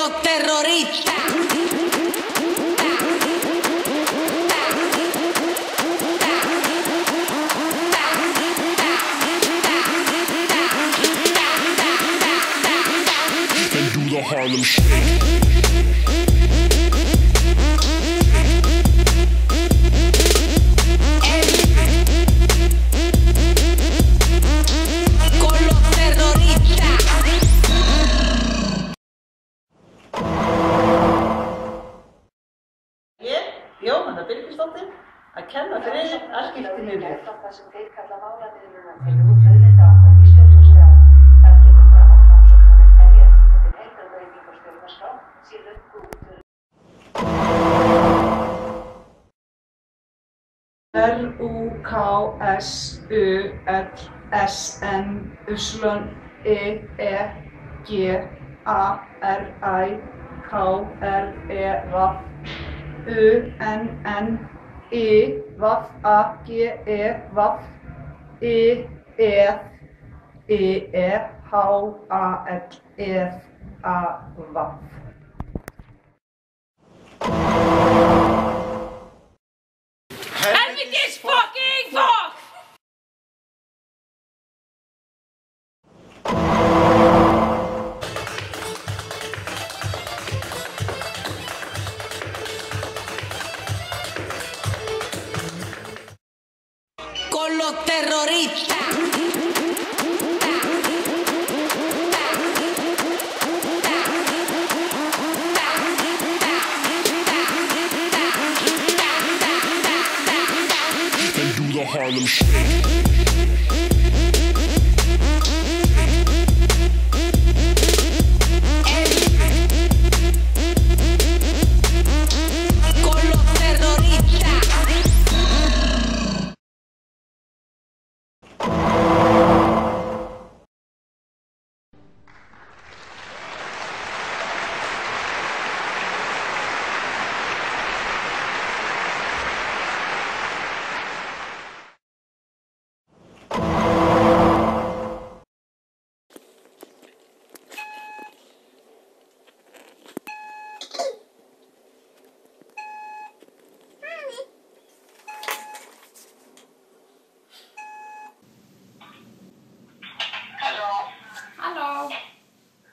los terroristas. And do the Harlem Shake. Jóhanna Birgisdóttir að kenna fyrir afskipti miðlur. Það sem þeir kalla málamiðlunartillögu auðlindaákvæði í stjórnarskrá. Það kemur fram að Framsóknarmenn telja að tímabundin heildarbreyting á stjórnarskrá sé löngu útrunninn. Helvitis fucking fuck! Con los terroristas. And do the Harlem Shake.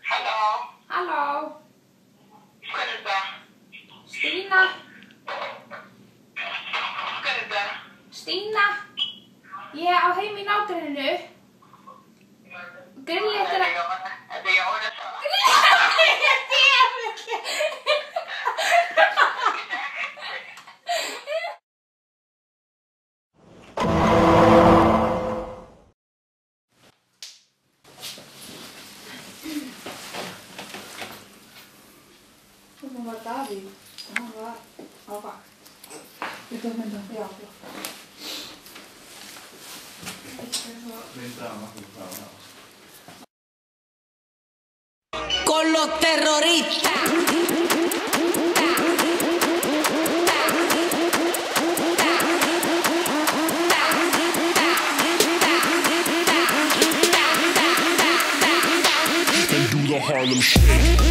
Halló. Halló. Hver er það? Stína. Hver er það? Stína. Ég á heim í nágrenninu. Grillið eftir að... Þetta er Jóhanna þá. Hún var Davíð og hann var á vakt. Þetta var mynda? Já, flott. Con los terroristas. And do the Harlem Shake.